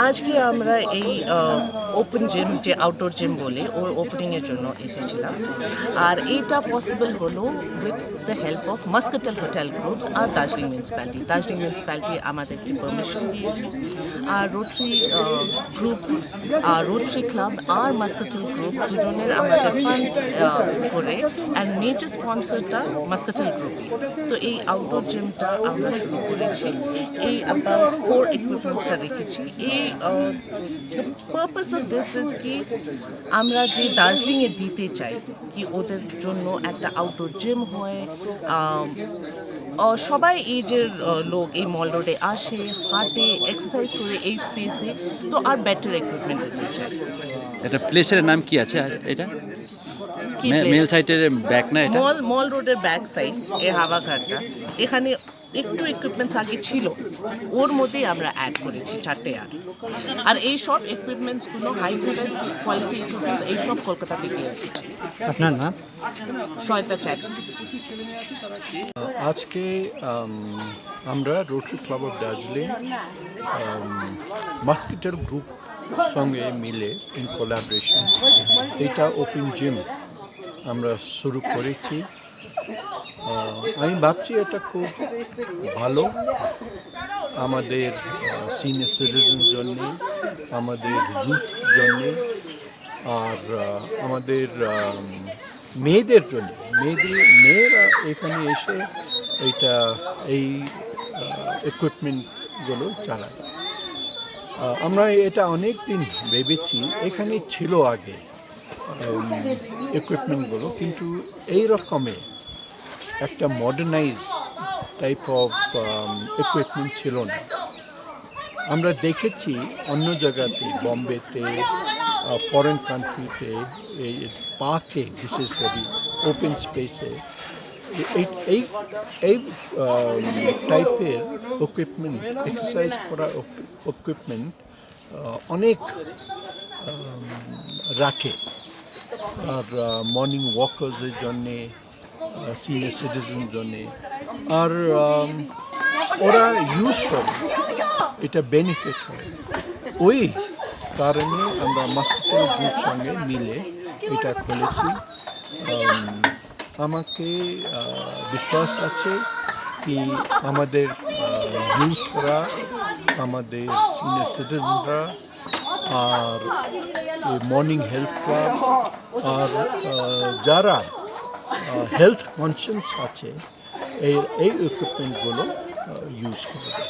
আজকে আমরা এই ওপেন জিম যে আউটডোর জিম বলে ওর ওপেনিংয়ের জন্য এসেছিলাম। আর এইটা পসিবল হলো with the help of Muscatel hotel groups আর দার্জিলিং মিউনিসিপ্যালিটি আমাদেরকে পারমিশন দিয়েছে। আর রোটারি গ্রুপ রোটারি ক্লাব আর মাস্কাটেল গ্রুপ দুজনের আমাদের ফান্ডস করে অ্যান্ড মেজর স্পন্সরটা মাস্কাটেল গ্রুপই। তো এই আউটডোর জিমটা আমরা শুরু করেছি। এই অ্যাবাউট 4 ইকুইপমেন্টসটা রেখেছি। এই পারপাস অফ দিস ইজ কি আমরা যে দার্জিলিংয়ে দিতে চাই কি ওদের জন্য একটা আউটডোর জিম হয়। সবাই এজের লোক এই মল রোডে আসে, হাঁটে, এক্সারসাইজ করে এই স্পেসে, তো আর বেটার ইকুইপমেন্ট দিতে চাই। এটা প্লেসের নাম কি আছে এটা? কি মেল সাইটের ব্যাক না এটা? মল রোডের ব্যাক সাইড এই হাওয়াঘাটটা। এখানে একটু ইকুইপমেন্টস আগে ছিল, ওর মধ্যেই আমরা অ্যাড করেছি 4টে আর এই সব ইকুইপমেন্টসগুলো হাই কোয়ালিটি ইকুইপমেন্টস এই সব কলকাতা থেকে এসেছে। আপনার নাম? সয়তা চ্যাটার্জি। আজকে আমরা rotary club of Darjeeling muscatel group সঙ্গে মিলে ইন কোলাবোরেশন এটা ওপেন জিম আমরা শুরু করেছি। আমি ভাবছি এটা খুব ভালো আমাদের সিনিয়র সিটিজেন জন্য, আমাদের ইউথ জন্য, আর আমাদের মেয়েদের জন্য। মেয়েরা এখানে এসে এই ইকুইপমেন্টগুলো চালায়। আমরা এটা অনেক দিন ভেবেছি, এখানে ছিল আগে ইকুইপমেন্টগুলো, কিন্তু এই রকমের একটা মডার্নাইজ টাইপ অফ ইকুইপমেন্ট ছিল না। আমরা দেখেছি অন্য জায়গাতে, বম্বেতে, ফরেন কান্ট্রিতে, এই পার্কে, বিশেষ করে ওপেন স্পেসে এই টাইপের ইকুইপমেন্ট, এক্সারসাইজ করা ইকুইপমেন্ট অনেক রাখে। আর মর্নিং ওয়াকার্সের জন্যে, সিনিয়র সিটিজেন জন্যে, আর ওরা ইউজ করে, এটা বেনিফিট হয়। ওই কারণে আমরা মাস্কিটেল গ্রুপ সঙ্গে মিলে এটা খুলেছি। আমাকে বিশ্বাস আছে কি আমাদের ইউথরা, আমাদের সিনিয়র সিটিজেনরা, আর মর্নিং হেলথ ক্লাব, আর যারা হেলথ কনসিয়াস আছে এই ইকুইপমেন্টগুলো ইউজ করবে।